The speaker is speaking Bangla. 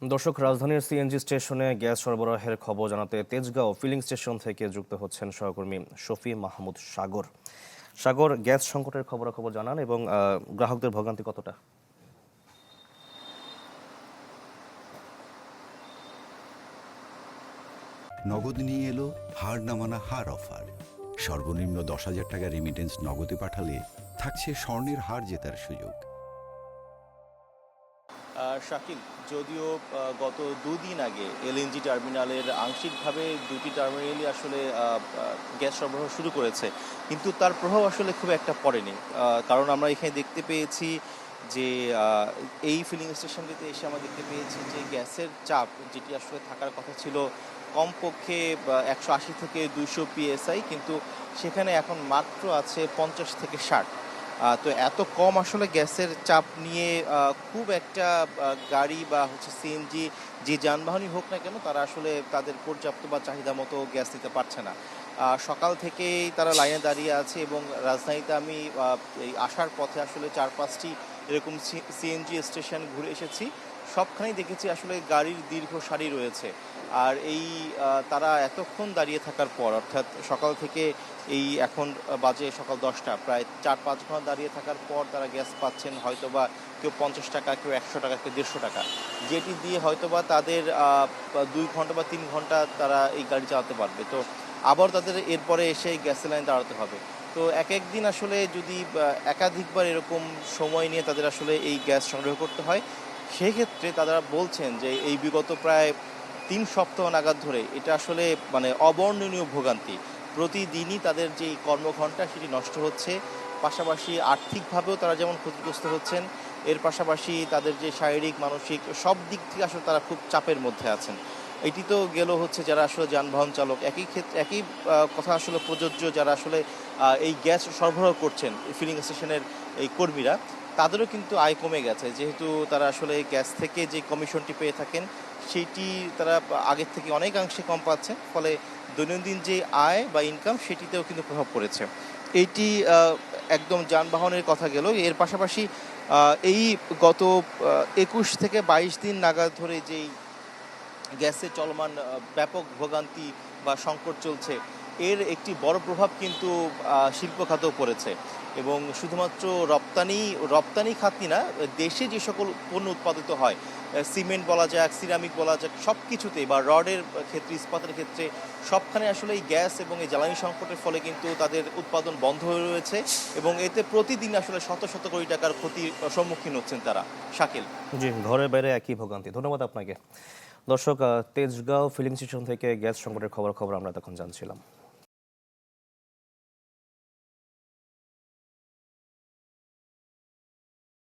দর্শক, রাজধানীর সিএনজি স্টেশনে গ্যাস সরবরাহের খবর জানাতে তেজগাঁও ফিলিং স্টেশন থেকে যুক্ত হচ্ছেন সহকর্মী শফি মাহমুদ সাগর। সাগর, গ্যাস সংকটের খবরাখবর জানান এবং গ্রাহকদের ভোগান্তি কতটা? নগদ নিয়ে এলো হার না মানা হার অফার। সর্বনিম্ন 10,000 টাকা রেমিটেন্স নগদে পাঠালে থাকছে স্বর্ণের হার জেতার সুযোগ। শাকিল, যদিও গত দুদিন আগে এলএনজি টার্মিনালের আংশিকভাবে দুটি টার্মিনালই আসলে গ্যাস সরবরাহ শুরু করেছে, কিন্তু তার প্রভাব আসলে খুব একটা পড়েনি। কারণ আমরা এখানে দেখতে পেয়েছি যে এই ফিলিং স্টেশনটিতে এসে আমরা দেখতে পেয়েছি যে গ্যাসের চাপ যেটি আসলে থাকার কথা ছিল কমপক্ষে 180 থেকে 200 PSI, কিন্তু সেখানে এখন মাত্র আছে 50 থেকে 60। তো এত কম আসলে গ্যাসের চাপ নিয়ে খুব একটা গাড়ি বা সিএনজি যে যানবাহনই হোক না কেন, তারা আসলে তাদের পর্যাপ্ত বা চাহিদা মতো গ্যাস দিতে পারছে না। সকাল থেকেই তারা লাইনে দাঁড়িয়ে আছে এবং রাজধানীতে আমি এই আসার পথে আসলে 4-5টি এরকম সিএনজি স্টেশন ঘুরে এসেছি। সবখানেই দেখেছি আসলে গাড়ির দীর্ঘ সারি রয়েছে। আর এই তারা এতক্ষণ দাঁড়িয়ে থাকার পর, অর্থাৎ সকাল থেকে এই এখন বাজে সকাল 10টা, প্রায় 4-5 ঘন্টা দাঁড়িয়ে থাকার পর তারা গ্যাস পাচ্ছেন হয়তোবা কেউ 50 টাকা, কেউ 100 টাকা, কেউ 150 টাকা, যেটি দিয়ে হয়তোবা তাদের 2 ঘন্টা বা 3 ঘন্টা তারা এই গাড়ি চালাতে পারবে। তো আবার তাদের এরপরে এসে গ্যাসের লাইন দাঁড়াতে হবে। তো এক একদিন আসলে যদি একাধিকবার এরকম সময় নিয়ে তাদের আসলে এই গ্যাস সংগ্রহ করতে হয়, সেক্ষেত্রে তারা বলছেন যে এই বিগত প্রায় 3 সপ্তাহ নাগাদ ধরে এটা আসলে মানে অবর্ণনীয় ভোগান্তি। প্রতিদিনই তাদের যে কর্মঘণ্টা সেটি নষ্ট হচ্ছে, পাশাপাশি আর্থিকভাবেও তারা যেমন ক্ষতিগ্রস্ত হচ্ছেন, এর পাশাপাশি তাদের যে শারীরিক মানসিক সব দিক থেকে আসলে তারা খুব চাপের মধ্যে আছেন। এটি তো গেল যারা আসলে যানবাহন চালক। একই ক্ষেত্রে একই কথা আসলে প্রযোজ্য যারা আসলে এই গ্যাস সরবরাহ করছেন ফিলিং স্টেশনের এই কর্মীরা, তাদেরও কিন্তু আয় কমে গেছে, যেহেতু তারা আসলে গ্যাস থেকে যে কমিশনটি পেয়ে থাকেন সেইটি তারা আগের থেকে অনেকাংশে কম পাচ্ছে। ফলে দৈনন্দিন যে আয় বা ইনকাম সেটিতেও কিন্তু প্রভাব পড়েছে। এইটি একদম যানবাহনের কথা গেল। এর পাশাপাশি এই গত 21 থেকে 22 দিন নাগাদ ধরে যেই গ্যাসে চলমান ব্যাপক ভোগান্তি বা সংকট চলছে, এর একটি বড় প্রভাব কিন্তু শিল্প খাতেও পড়েছে। এবং শুধুমাত্র রপ্তানি খাতই না, দেশে যে সকল পণ্য উৎপাদিত হয়, সিমেন্ট বলা যাক, সিরামিক বলা যাক, সব কিছুতেই বা রডের ক্ষেত্রে, ইস্পাতের ক্ষেত্রে সবখানে আসলে এই গ্যাস এবং এই জ্বালানি সংকটের ফলে কিন্তু তাদের উৎপাদন বন্ধ হয়ে রয়েছে এবং এতে প্রতিদিন আসলে শত শত কোটি টাকার ক্ষতির সম্মুখীন হচ্ছেন তারা। শাকিল। জি, ঘরে বাইরে একই ভোগান্তি। ধন্যবাদ আপনাকে। দর্শক, তেজগাঁও ফিলিং স্টেশন থেকে গ্যাস সংকটের খবর আমরা তখন জানছিলাম।